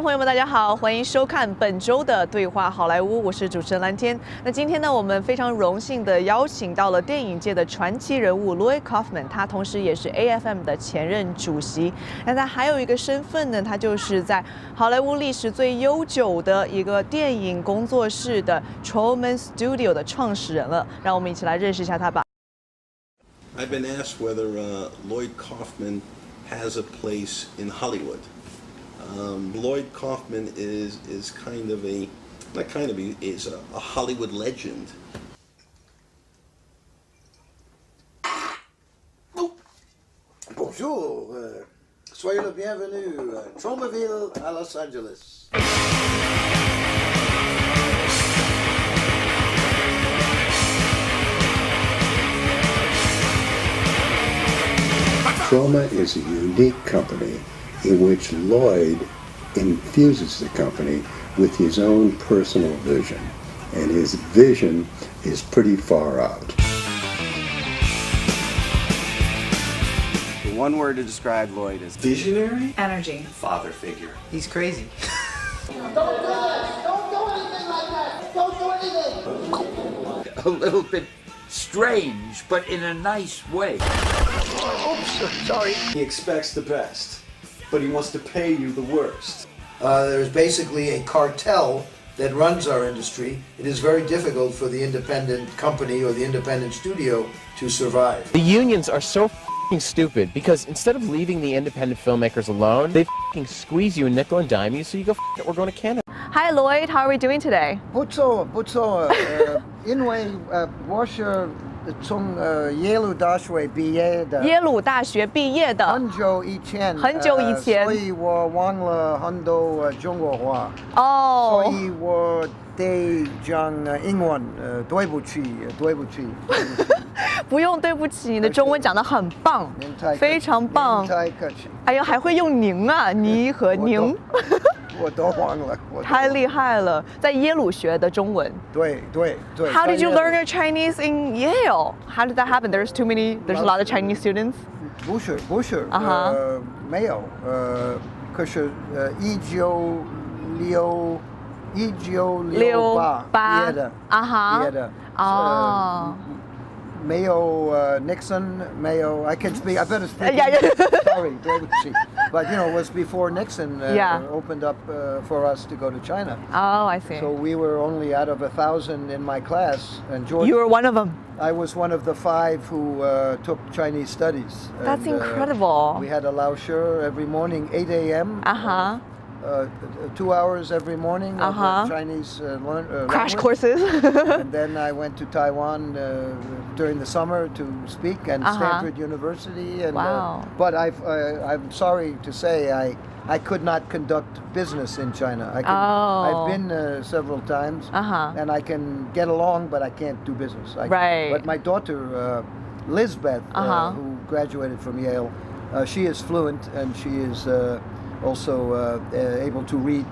众朋友们，大家好，欢迎收看本周的对话好莱坞，我是主持人蓝天。那今天呢，我们非常荣幸的邀请到了电影界的传奇人物 Lloyd Kaufman， 他同时也是 AFM 的前任主席。那他还有一个身份呢，他就是在好莱坞历史最悠久的一个电影工作室的 G&E Studio 的创始人了。让我们一起来认识一下他吧。I've been asked whether Lloyd Kaufman has a place in Hollywood. Lloyd Kaufman is kind of a, not kind of, is a Hollywood legend. Bonjour, soyez le bienvenu, Tormaville à Los Angeles. Torma is a unique company in which Lloyd infuses the company with his own personal vision, and his vision is pretty far out. The one word to describe Lloyd is Visionary? Energy. father figure. He's crazy. Don't do this! Don't do anything like that! Don't do anything! A little bit strange, but in a nice way. Oops, sorry. He expects the best, but he wants to pay you the worst. There's basically a cartel that runs our industry. It is very difficult for the independent company or the independent studio to survive. The unions are so f***ing stupid because instead of leaving the independent filmmakers alone, they f***ing squeeze you and nickel and dime you, so you go, f*** it, we're going to Canada. Hi Lloyd, how are we doing today? 不错，不错。因为我是从耶鲁大学毕业的。耶鲁大学毕业的。很久以前。很久以前。所以我忘了很多中国话。哦。所以我得讲英文。对不起，对不起。不用对不起，你的中文讲得很棒，非常棒。太客气。哎呦，还会用您啊，你和您。我都忘了，太厉害了，在耶鲁学的中文。对。How did you learn your Chinese in Yale? How did that happen? There's a lot of Chinese students. 不是，没有，可是1968毕业的，毕业的。哦。没有Nixon, 没有 I can speak. I better speak. Sorry, 对不起. But you know, it was before Nixon opened up for us to go to China. Oh, I see. So we were only out of 1,000 in my class, and George. You were one of them. I was one of the 5 who took Chinese studies. That's incredible. We had a lao shi every morning, 8 a.m. 2 hours every morning of Chinese crash courses. And then I went to Taiwan during the summer to speak, and Stanford University. And, wow. But I'm sorry to say I could not conduct business in China. I've been several times, and I can get along, but I can't do business. Right. But my daughter, Lisbeth, who graduated from Yale, she is fluent, and she is also able to read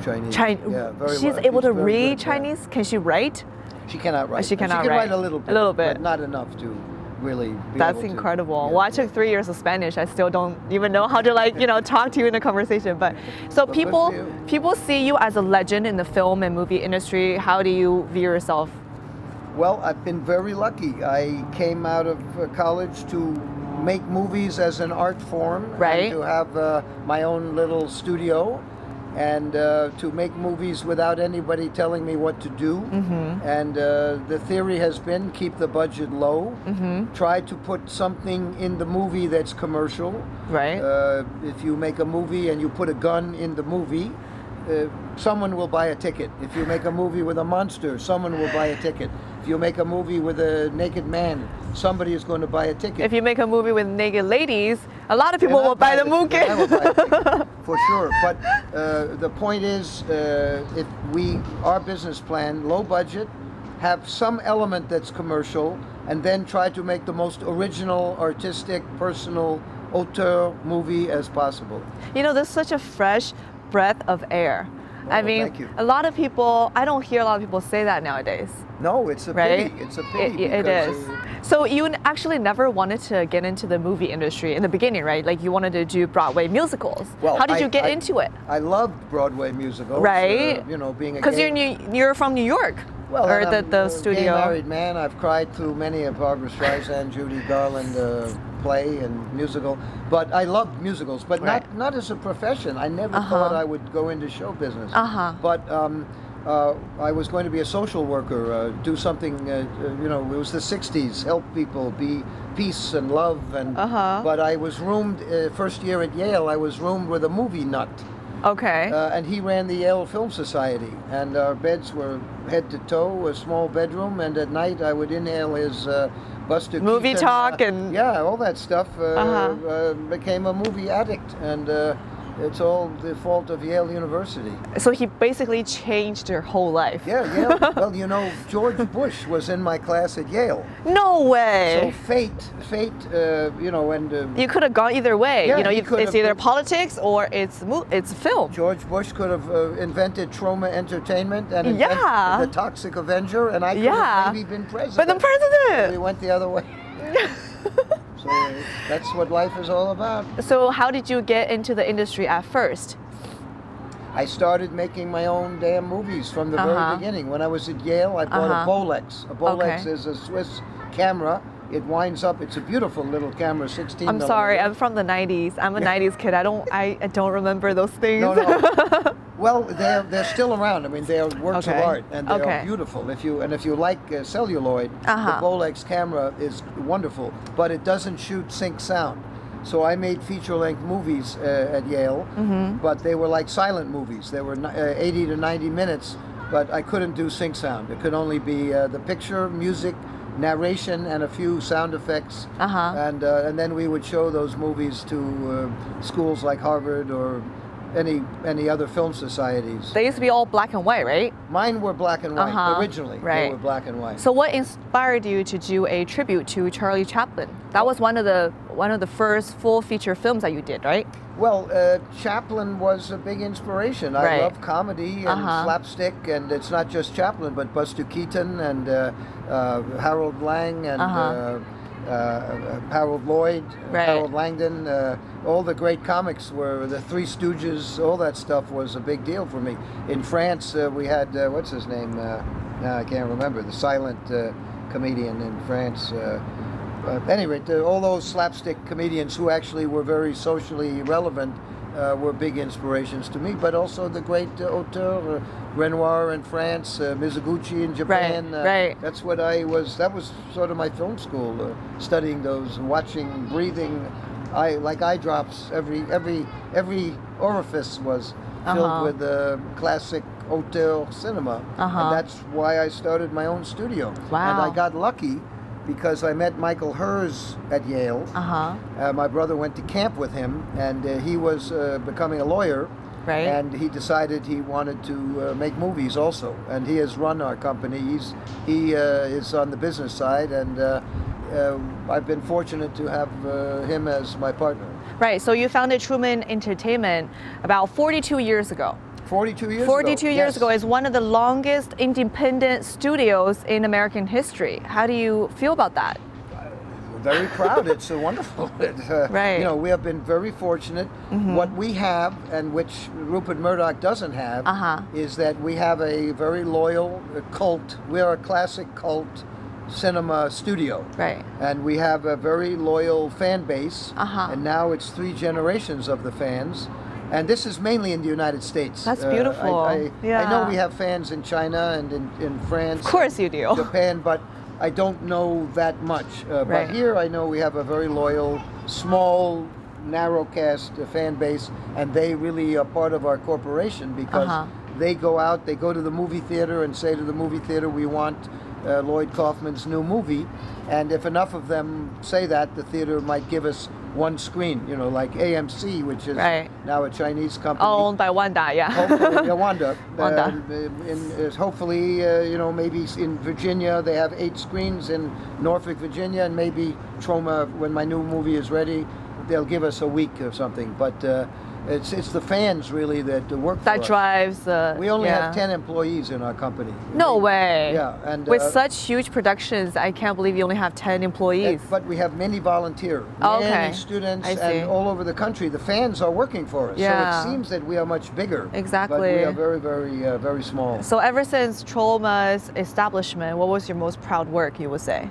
Chinese. Yeah, very She's well. Able to read Chinese? Yeah. Can she write? She cannot write. She cannot write. She can write a little bit. A little bit. But not enough to really be That's able incredible. To, yeah. Well, I took 3 years of Spanish. I still don't even know how to talk to you in a conversation. But so people see you as a legend in the film and movie industry. How do you view yourself? Well, I've been very lucky. I came out of college to make movies as an art form, right? And to have my own little studio, and to make movies without anybody telling me what to do. And the theory has been keep the budget low, try to put something in the movie that's commercial. Right. If you make a movie and you put a gun in the movie, someone will buy a ticket. If you make a movie with a monster, someone will buy a ticket. If you make a movie with a naked man, somebody is going to buy a ticket. If you make a movie with naked ladies, a lot of people will buy the movie. For sure. But the point is, if our business plan, low budget, have some element that's commercial, and then try to make the most original, artistic, personal, auteur movie as possible. You know, there's such a fresh breath of air. I mean, thank you. a lot of people, I don't hear a lot of people say that nowadays. No, it's a Right? pity. It's a pity. It because, is. So you actually never wanted to get into the movie industry in the beginning, right? Like you wanted to do Broadway musicals. Well, How did you get into it? I loved Broadway musicals. Right? You know, being a Because gay, you're from New York, well, or and I'm the a studio. gay married man. I've cried through many a Barbra Streisand, Judy Garland play and musical. But I loved musicals, but Right. not as a profession. I never Uh-huh. thought I would go into show business. Uh-huh. But I was going to be a social worker, do something, you know, it was the 60s, help people, be peace and love. And Uh-huh. But I was roomed, first year at Yale, I was roomed with a movie nut. Okay. And he ran the Yale Film Society. And our beds were head to toe, a small bedroom. And at night I would inhale his Buster Movie Keaton, talk and- yeah, all that stuff. Uh-huh. Became a movie addict. And it's all the fault of Yale University. So he basically changed your whole life. Yeah, Yale. Well, you know, George Bush was in my class at Yale. No way. So fate, you know, and You could have gone either way. Yeah, you know, he it's could have either been- politics or it's film. George Bush could have invented Troma Entertainment and Yeah. invented the Toxic Avenger, and I could Yeah. have maybe been president. But the president. We went the other way. So that's what life is all about. So how did you get into the industry at first? I started making my own damn movies from the Uh-huh. very beginning. When I was at Yale, I bought Uh-huh. a Bolex. A Bolex Okay. is a Swiss camera. It winds up. It's a beautiful little camera, 16 I'm sorry, millimeter. I'm from the 90s. I'm a 90s kid. I don't remember those things. No, no. Well, they're still around. I mean, they are works Okay. of art, and they Okay. are beautiful. If you like celluloid, Uh-huh. the Bolex camera is wonderful, but it doesn't shoot sync sound. So I made feature-length movies at Yale, Mm-hmm. but they were like silent movies. They were 80 to 90 minutes, but I couldn't do sync sound. It could only be the picture, music, narration, and a few sound effects. Uh-huh. And then we would show those movies to schools like Harvard or any other film societies. They used to be all black and white, right? Mine were black and white Uh-huh. originally. They Right. were black and white. So what inspired you to do a tribute to Charlie Chaplin? That was one of the first full feature films that you did, right? Well, Chaplin was a big inspiration. I Right. love comedy and Uh-huh. slapstick, and it's not just Chaplin, but Buster Keaton and Harold Lang and Uh-huh. Harold Lloyd, Right. Harold Langdon. All the great comics were the Three Stooges. All that stuff was a big deal for me. In France, we had what's his name? I can't remember. The silent comedian in France. Anyway, all those slapstick comedians who actually were very socially relevant were big inspirations to me, but also the great auteur, Renoir in France, Mizoguchi in Japan. Right. That's what that was sort of my film school, studying those, watching, breathing, like eye drops. Every orifice was filled Uh-huh. with classic auteur cinema. Uh-huh. And that's why I started my own studio. Wow. And I got lucky because I met Michael Herz at Yale. Uh-huh. My brother went to camp with him, and he was becoming a lawyer. Right. And he decided he wanted to make movies also. And he has run our company. He is on the business side, and I've been fortunate to have him as my partner. Right. So you founded Truman Entertainment about 42 years ago. 42 years 42 ago. years Yes. ago is one of the longest independent studios in American history. How do you feel about that? Very proud. It's wonderful. Right. You know, we have been very fortunate. What we have, and which Rupert Murdoch doesn't have, Uh-huh. is that we have a very loyal cult. We are a classic cult cinema studio. Right. And we have a very loyal fan base. Uh-huh. And now it's 3 generations of the fans. And this is mainly in the United States. That's beautiful. I Yeah. know we have fans in China and in France. Of course you do. Japan, but I don't know that much. Right. But here I know we have a very loyal, small, narrow-cast fan base, and they really are part of our corporation because Uh-huh. they go out, they go to the movie theater and say to the movie theater, we want Lloyd Kaufman's new movie. And if enough of them say that, the theater might give us one screen, you know, like AMC, which is Right. now a Chinese company. Owned by Wanda, yeah. Hopefully, yeah, Wanda. Wanda. Hopefully, you know, maybe in Virginia they have 8 screens in Norfolk, Virginia, and maybe Troma, when my new movie is ready, they'll give us a week or something. But It's the fans really that work for That us. drives the. We only yeah. have 10 employees in our company. No way. Yeah, and with such huge productions, I can't believe you only have 10 employees. But we have many volunteers, Okay. many students, I see. and all over the country. The fans are working for us. Yeah. So it seems that we are much bigger. Exactly. But we are very, very, very small. So ever since Torma's establishment, what was your most proud work, you would say?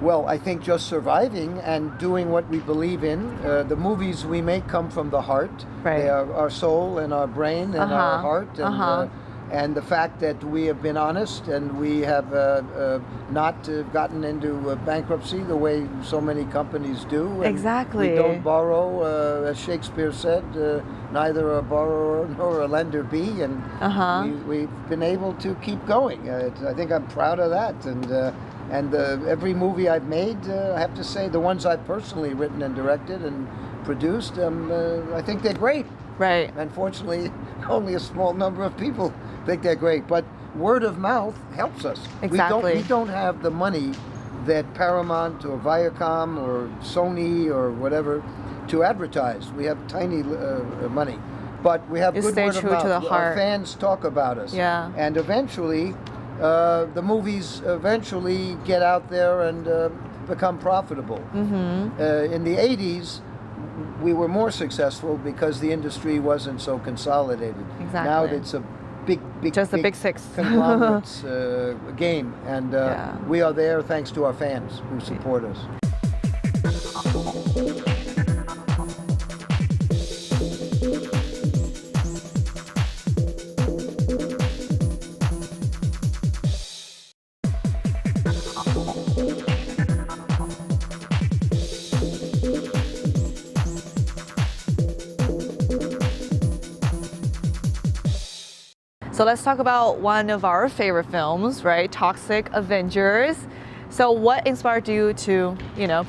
Well, I think just surviving and doing what we believe in. The movies we make come from the heart. Right. They are our soul and our brain and our heart. And the fact that we have been honest and we have not gotten into bankruptcy the way so many companies do. And Exactly. we don't borrow, as Shakespeare said, neither a borrower nor a lender be. And we've been able to keep going. I think I'm proud of that. And every movie I've made, I have to say, the ones I've personally written and directed and produced, I think they're great. Right. Unfortunately, only a small number of people think they're great. But word of mouth helps us. Exactly. We don't have the money that Paramount or Viacom or Sony or whatever to advertise. We have tiny money. But we have You good stay word of true mouth. to the heart. Our fans talk about us. Yeah. And eventually, the movies eventually get out there and become profitable. In the 80s, we were more successful because the industry wasn't so consolidated. Exactly. Now it's a big Just the big six. conglomerates game, and we are there thanks to our fans who support us. So let's talk about one of our favorite films, right? Toxic Avengers. So what inspired you to,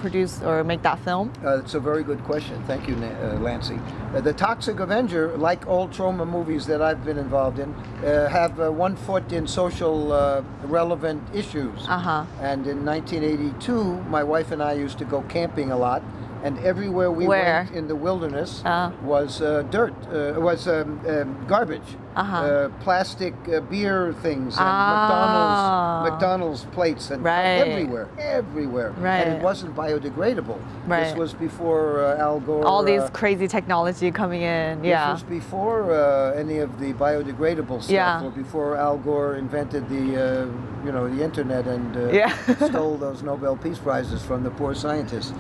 produce or make that film? It's a very good question. Thank you, Lancy. The Toxic Avenger, like all Torma movies that I've been involved in, have one foot in social relevant issues. And in 1982, my wife and I used to go camping a lot. And everywhere we went in the wilderness was dirt, was garbage, plastic beer things, and McDonald's plates, and everywhere. And it wasn't biodegradable. This was before Al Gore. All these crazy technology coming in. This was before any of the biodegradable stuff, or before Al Gore invented the, the internet and stole those Nobel Peace Prizes from the poor scientists.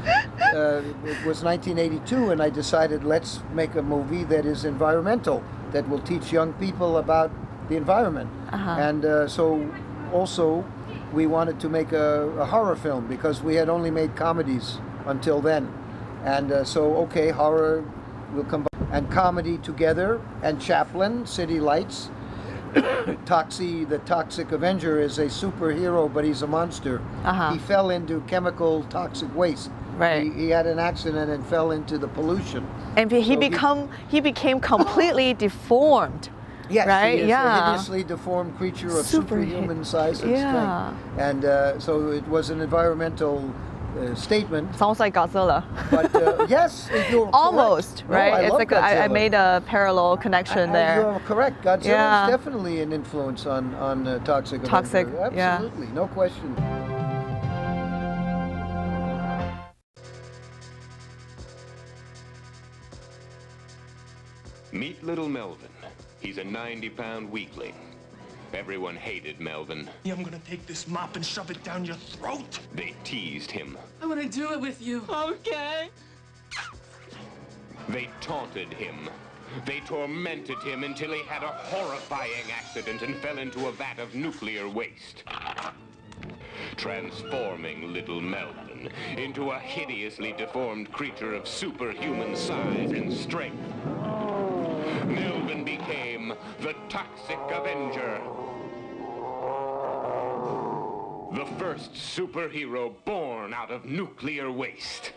It was 1982, and I decided let's make a movie that is environmental, that will teach young people about the environment. And so also we wanted to make a horror film because we had only made comedies until then. And so, horror will combine and comedy together, and Chaplin, City Lights. The Toxic Avenger is a superhero, but he's a monster. He fell into chemical toxic waste. He had an accident and fell into the pollution. And he became completely deformed. Yes, right? He is a hideously deformed creature of superhuman size and strength. And so it was an environmental statement. Sounds like Godzilla. But yes, you're almost, correct. right? No, It's like I made a parallel connection there. You're correct. Godzilla is definitely an influence on Toxic Avenger. Absolutely, no question. Meet little Melvin. He's a 90-pound weakling. Everyone hated Melvin. I'm gonna take this mop and shove it down your throat. They teased him. I wanna do it with you. Okay. They taunted him. They tormented him until he had a horrifying accident and fell into a vat of nuclear waste, transforming little Melvin into a hideously deformed creature of superhuman size and strength. Melvin became the Toxic Avenger, the first superhero born out of nuclear waste.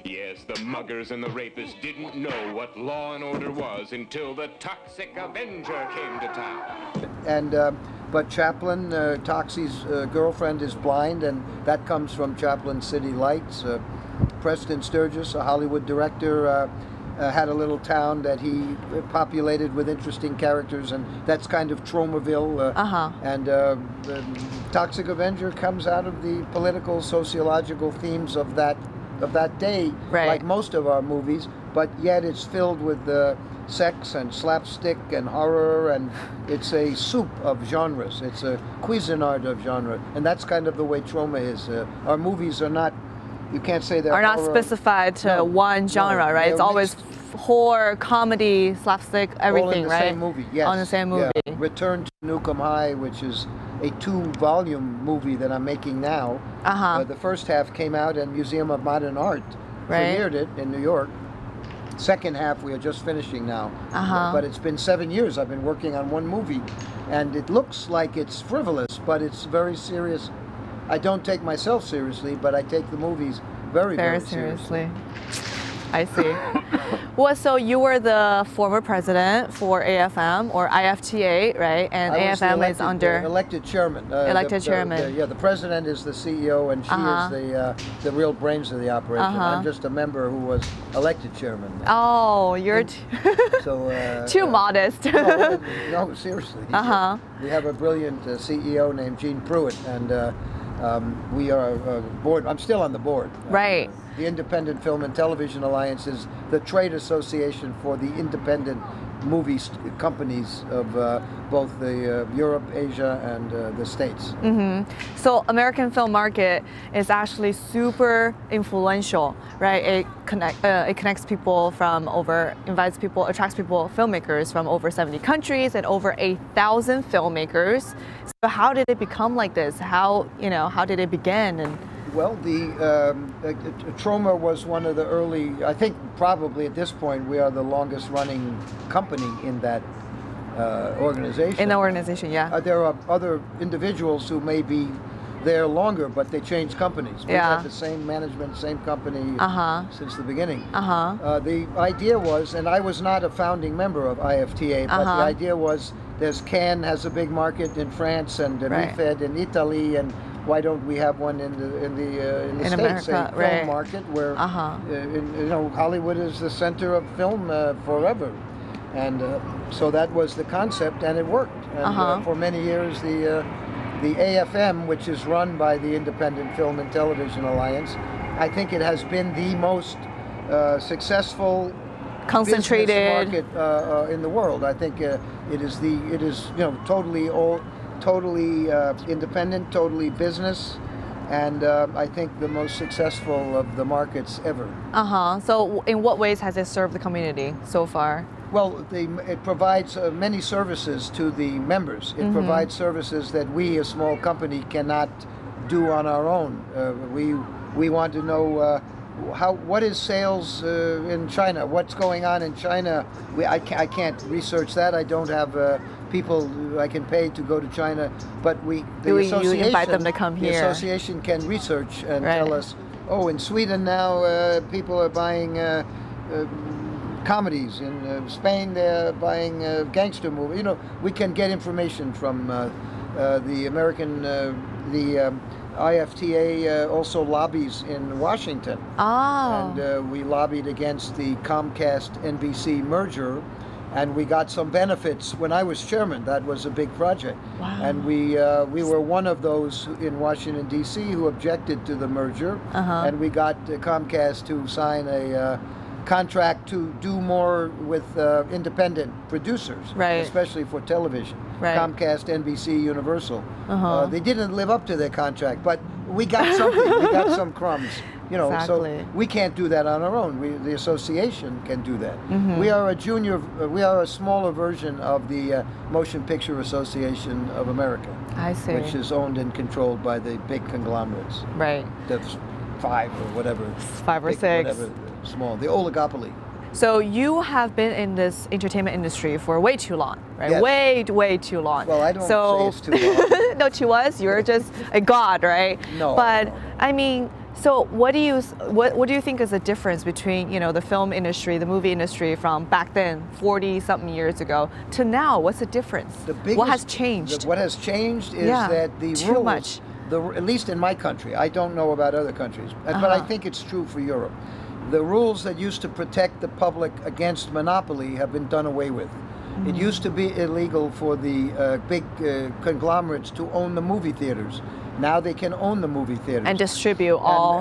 Yes, the muggers and the rapists didn't know what law and order was until the Toxic Avenger came to town. And but Chaplin, Toxie's girlfriend, is blind, and that comes from Chaplin's City Lights. Preston Sturgis, a Hollywood director, had a little town that he populated with interesting characters, and that's kind of Tromaville. And Toxic Avenger comes out of the political, sociological themes of that day, like most of our movies, but yet it's filled with sex and slapstick and horror, and it's a soup of genres. It's a Cuisinart of genre, and that's kind of the way Troma is. Our movies are not, you can't say they're not specified to one genre, right? It's always horror, comedy, slapstick, everything, all in the right? Same movie, yes. On the same movie. Yeah. Return to Nukem High, which is a 2-volume movie that I'm making now. The first half came out, and Museum of Modern Art premiered it in New York. Second half we are just finishing now. But it's been 7 years I've been working on one movie, and it looks like it's frivolous, but it's very serious. I don't take myself seriously, but I take the movies very, very seriously. I see. Well, so you were the former president for AFM, or IFTA, right? And AFM is under... elected chairman. Elected chairman. The president is the CEO, and she is the real brains of the operation. I'm just a member who was elected chairman. Oh, you're too modest. No, seriously. We have a brilliant CEO named Gene Pruitt, and we are a board. I'm still on the board. Right. The Independent Film and Television Alliance is the trade association for the independent movie companies of both the Europe, Asia, and the States. So American film market is actually super influential, right? It connects people from attracts people, filmmakers from over 70 countries and over 8,000 filmmakers. So how did it become like this? How did it begin? And well, the Troma was one of the early, I think probably at this point we are the longest running company in that organization. In the organization, yeah. There are other individuals who may be there longer, but they changed companies. We've had the same management, same company since the beginning. The idea was, and I was not a founding member of IFTA, but the idea was Cannes has a big market in France, and Refed in Italy, and why don't we have one in the States, America, a film market where Hollywood is the center of film forever, and so that was the concept, and it worked. And for many years, the AFM, which is run by the Independent Film and Television Alliance, I think it has been the most successful concentrated market in the world. I think it is totally independent, totally business, and I think the most successful of the markets ever. So in what ways has it served the community so far? Well, it provides many services to the members. It provides services that we, a small company, cannot do on our own. We want to know what is sales in China? What's going on in China? I can't research that. I don't have people I can pay to go to China, but the association, you invite them to come here. The association can research and tell us, oh, in Sweden now people are buying comedies. In Spain they're buying gangster movies. We can get information from the American, the IFTA also lobbies in Washington. And we lobbied against the Comcast-NBC merger, and we got some benefits when I was chairman. That was a big project. And we were one of those in Washington, D.C. who objected to the merger, and we got Comcast to sign a contract to do more with independent producers, especially for television. Comcast, NBC, Universal. They didn't live up to their contract, but we got something. We got some crumbs. So we can't do that on our own. The association can do that. We are a smaller version of the Motion Picture Association of America. I see. Which is owned and controlled by the big conglomerates. That's 5 or whatever. 5 or 6. Whatever, small. The oligopoly. So you have been in this entertainment industry for way too long, right? Yes. Way too long. Well, I don't say it's too long. No, to us, you're just a god, right? No. But I mean, so what do you think is the difference between the film industry, the movie industry from back then, 40-something years ago, to now? What's the difference? What has changed? What has changed is that the rules, at least in my country, I don't know about other countries, but I think it's true for Europe. The rules that used to protect the public against monopoly have been done away with. It used to be illegal for the big conglomerates to own the movie theaters. Now they can own the movie theaters and distribute all.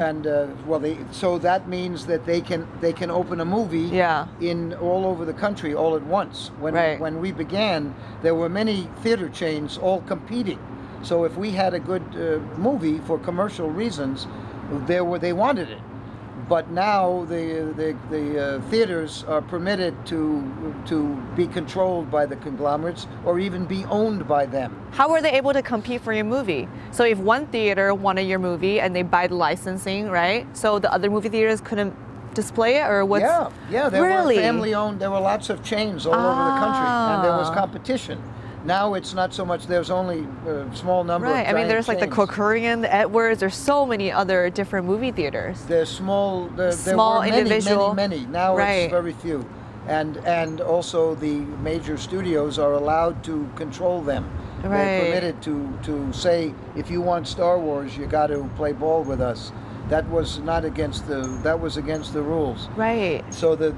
So that means that they can open a movie in all over the country all at once. When we began, there were many theater chains all competing. So if we had a good movie for commercial reasons, they wanted it. But now the theaters are permitted to be controlled by the conglomerates or even be owned by them. How were they able to compete for your movie? So if one theater wanted your movie and they buy the licensing, right? So the other movie theaters couldn't display it, or what's? Yeah. They were family owned. There were lots of chains all over the country, and there was competition. Now it's not so much. There's only a small number of giant I mean, there's like chains. the Kokurian, the Edwards. There's so many other different movie theaters. There's small. There small were individual. many. Now it's very few, and also the major studios are allowed to control them. They're permitted to say, if you want Star Wars, you got to play ball with us. That was not against that was against the rules. Right. So the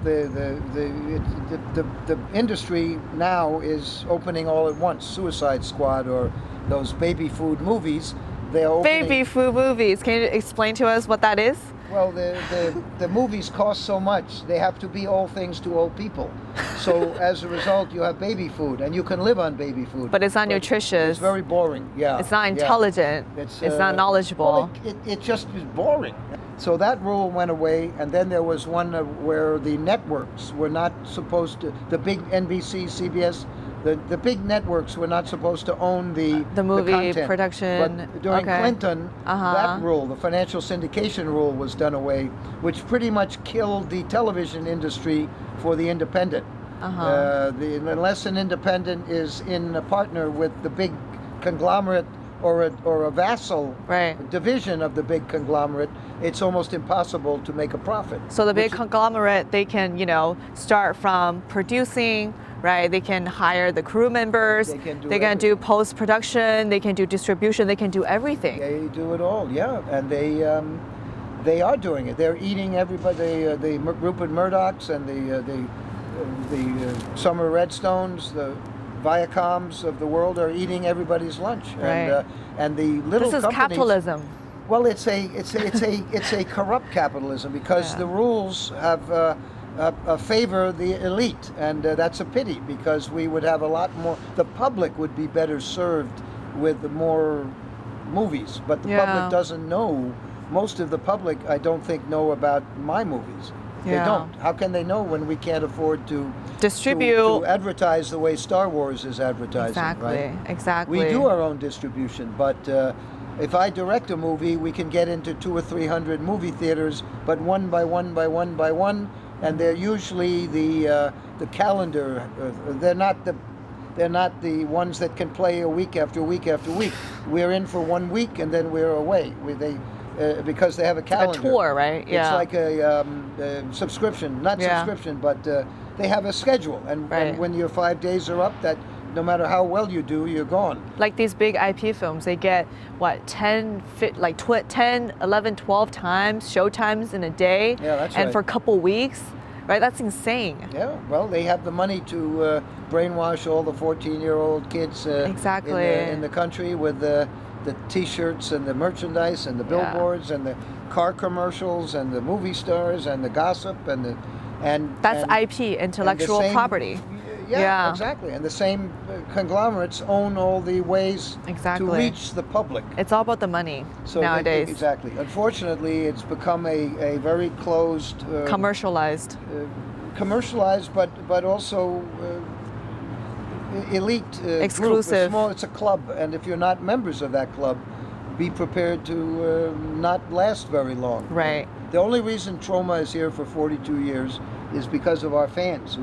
industry now is opening all at once. Suicide Squad or those baby food movies. They're opening. Baby food movies. Can you explain to us what that is? Well, the movies cost so much. They have to be all things to all people. So as a result, you have baby food, and you can live on baby food. But it's not nutritious. It's very boring. Yeah. It's not intelligent. It's not knowledgeable. Well, it just is boring. So that rule went away, and then there was one where the networks were not supposed to. The big NBC, CBS. The big networks were not supposed to own the movie content. production. But during Clinton, that rule, the financial syndication rule, was done away, which pretty much killed the television industry for the independent. Unless an independent is in a partner with the big conglomerate or a vassal division of the big conglomerate, it's almost impossible to make a profit. So the big conglomerate, they can, start from producing. Right, they can hire the crew members. They can do post-production. They can do distribution. They can do everything. They do it all, yeah, and they are doing it. They're eating everybody. The Rupert Murdochs and the Summer Redstones, the Viacoms of the world are eating everybody's lunch. Right. And the little this is capitalism. Well, it's a corrupt capitalism because the rules have. Favor the elite, and that's a pity because we would have a lot more. The public would be better served with more movies, but the public doesn't know. Most of the public, I don't think, know about my movies. They don't. How can they know when we can't afford to distribute, to advertise the way Star Wars is advertising? Exactly. We do our own distribution, but. If I direct a movie, we can get into 200 or 300 movie theaters, but one by one, and they're usually the calendar. They're not the ones that can play a week after week after week. We're in for 1 week and then we're away. Because they have a calendar. It's like a tour, right? It's like a subscription, subscription, but they have a schedule, and when your 5 days are up, that. No matter how well you do, you're gone. Like these big IP films, they get, 10, 11, 12 times, show times in a day. Yeah, that's and right. for a couple weeks, right? That's insane. Yeah, well, they have the money to brainwash all the 14-year-old kids in the country with the T-shirts and the merchandise and the billboards and the car commercials and the movie stars and the gossip and that's IP, intellectual property. Yeah, exactly. And the same conglomerates own all the ways to reach the public. It's all about the money nowadays. Exactly. Unfortunately, it's become a very closed... commercialized. Commercialized, but also elite exclusive. Group. It's a club, and if you're not members of that club, be prepared to not last very long. Right. The only reason Torma is here for 42 years is because of our fans,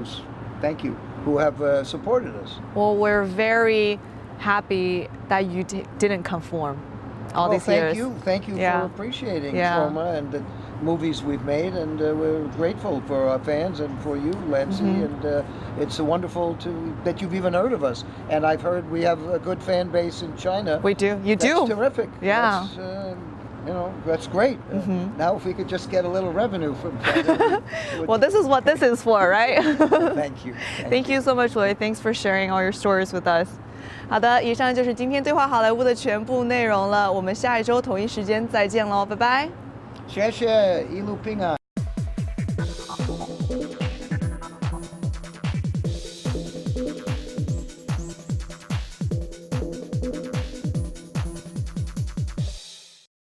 thank you, who have supported us. Well, we're very happy that you didn't conform all these years. Thank you for appreciating Torma and the movies we've made, and we're grateful for our fans and for you, Lancy, and it's wonderful that you've even heard of us. And I've heard we have a good fan base in China. We do. You do. That's terrific. Yeah. you know, that's great. Now if we could just get a little revenue from that. Well, this is what this is for, right? Thank you. Thank you so much, Lloyd. Thanks for sharing all your stories with us. 好的，以上就是今天对话好莱坞的全部内容了。我们下一周同一时间再见喽，拜拜。谢谢，一路平安。